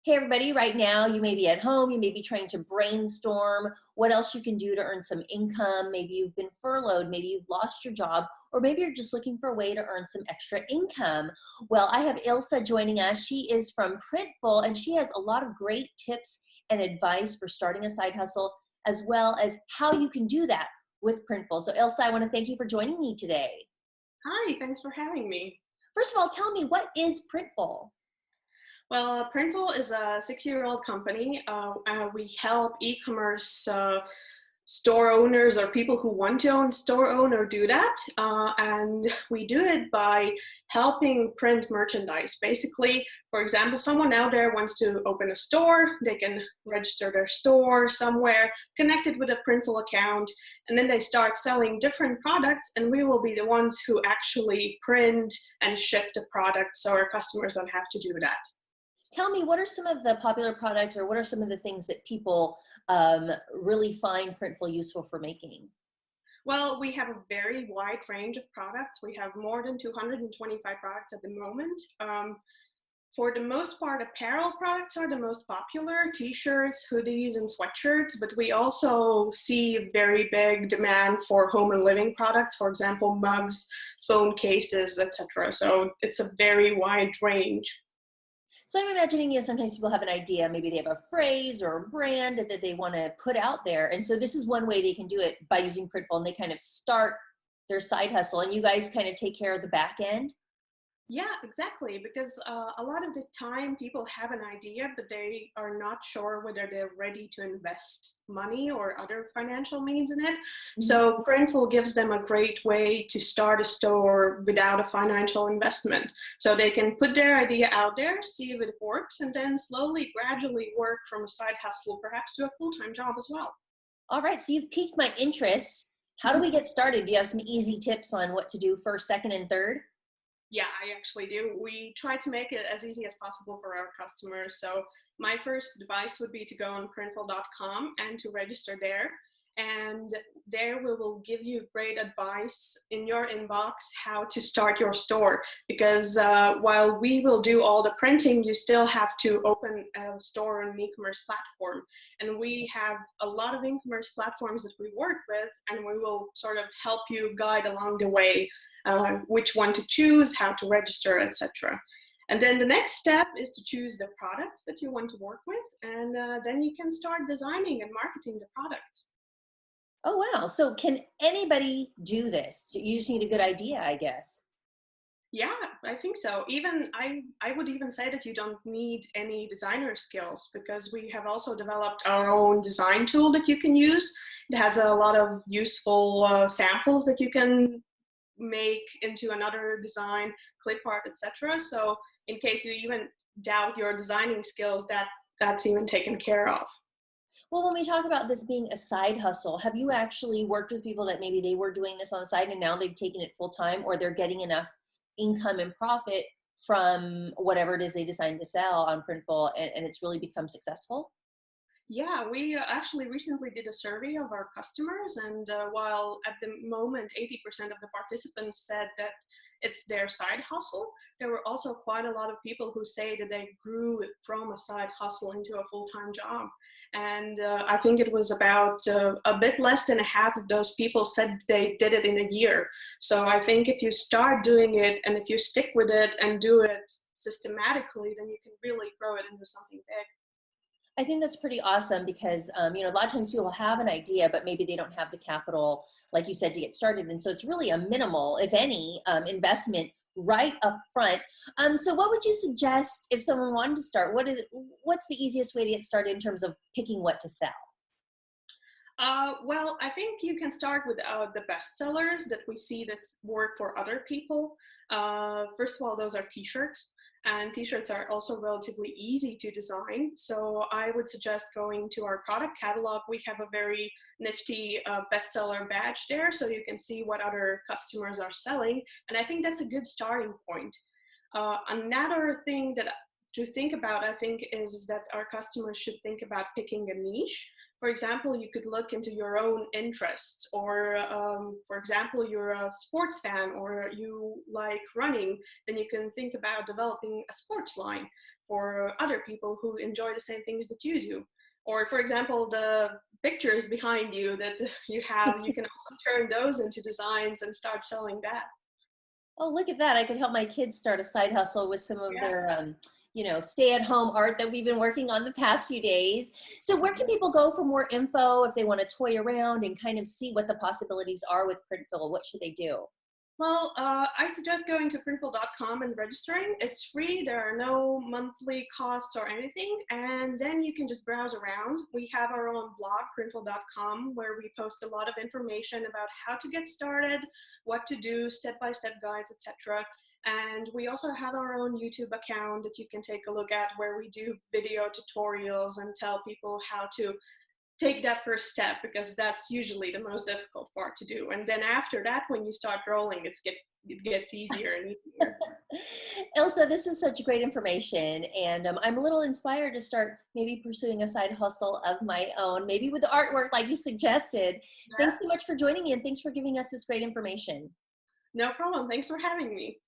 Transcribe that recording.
Hey everybody, right now you may be at home, you may be trying to brainstorm what else you can do to earn some income. Maybe you've been furloughed, maybe you've lost your job, or maybe you're just looking for a way to earn some extra income. Well, I have Ilsa joining us. She is from Printful and she has a lot of great tips and advice for starting a side hustle, as well as how you can do that with Printful. So Ilsa, I want to thank you for joining me today. Hi, thanks for having me. First of all, tell me, what is Printful? Well, Printful is a 6-year-old company. We help e-commerce store owners or people who want to own store owner do that. And we do it by helping print merchandise. Basically, for example, someone out there wants to open a store, they can register their store somewhere, connect it with a Printful account, and then they start selling different products, and we will be the ones who actually print and ship the product so our customers don't have to do that. Tell me, what are some of the popular products, or what are some of the things that people really find Printful useful for making? Well, we have a very wide range of products. We have more than 225 products at the moment. For the most part, apparel products are the most popular, t-shirts, hoodies, and sweatshirts, but we also see very big demand for home and living products, for example, mugs, phone cases, etc. So it's a very wide range. So I'm imagining, sometimes people have an idea, maybe they have a phrase or a brand that they want to put out there. And so this is one way they can do it, by using Printful, and they kind of start their side hustle, and you guys kind of take care of the back end. Yeah, exactly. Because a lot of the time people have an idea, but they are not sure whether they're ready to invest money or other financial means in it. Mhm. So Printful gives them a great way to start a store without a financial investment. So they can put their idea out there, see if it works, and then slowly, gradually work from a side hustle, perhaps to a full-time job as well. All right, so you've piqued my interest. How do we get started? Do you have some easy tips on what to do first, second, and third? Yeah, I actually do. We try to make it as easy as possible for our customers. So my first advice would be to go on printful.com and to register there. And there we will give you great advice in your inbox how to start your store. Because while we will do all the printing, you still have to open a store on an e-commerce platform. And we have a lot of e-commerce platforms that we work with, and we will sort of help you guide along the way which one to choose, how to register, etc. And then the next step is to choose the products that you want to work with, and then you can start designing and marketing the products. Oh, wow. So can anybody do this? You just need a good idea, I guess. Yeah, I think so. Even I would even say that you don't need any designer skills because we have also developed our own design tool that you can use. It has a lot of useful samples that you can make into another design, clip art, etc. So in case you even doubt your designing skills, that's even taken care of. Well, when we talk about this being a side hustle, have you actually worked with people that maybe they were doing this on the side and now they've taken it full time, or they're getting enough income and profit from whatever it is they decide to sell on Printful, and it's really become successful? Yeah, we actually recently did a survey of our customers, and while at the moment 80% of the participants said that it's their side hustle, there were also quite a lot of people who say that they grew it from a side hustle into a full-time job. And I think it was about a bit less than a half of those people said they did it in a year. So I think if you start doing it and if you stick with it and do it systematically, then you can really grow it into something big. I think that's pretty awesome because, a lot of times people have an idea, but maybe they don't have the capital, like you said, to get started. And so it's really a minimal, if any, investment right up front. So what would you suggest if someone wanted to start? What's the easiest way to get started in terms of picking what to sell? Well, I think you can start with the best sellers that we see that work for other people. First of all, those are t-shirts. And t-shirts are also relatively easy to design. So I would suggest going to our product catalog. We have a very nifty bestseller badge there, so you can see what other customers are selling. And I think that's a good starting point. Another thing that to think about, I think, is that our customers should think about picking a niche. For example, you could look into your own interests, or for example, you're a sports fan or you like running, then you can think about developing a sports line. for other people who enjoy the same things that you do. Or for example, the pictures behind you that you have, you can also turn those into designs and start selling that. Oh, look at that. I could help my kids start a side hustle with some of Yeah. their, stay-at-home art that we've been working on the past few days. So where can people go for more info if they want to toy around and kind of see what the possibilities are with Printful? What should they do? Well, I suggest going to printful.com and registering. It's free, there are no monthly costs or anything, and then you can just browse around. We have our own blog, printful.com, where we post a lot of information about how to get started, what to do, step-by-step guides, etc. And we also have our own YouTube account that you can take a look at, where we do video tutorials and tell people how to take that first step, because that's usually the most difficult part to do. And then after that, when you start rolling, it gets easier and easier. Ilsa, this is such great information, and I'm a little inspired to start maybe pursuing a side hustle of my own, maybe with the artwork like you suggested. Thanks so Yes, much for joining me, and thanks for giving us this great information. no problem. Thanks for having me.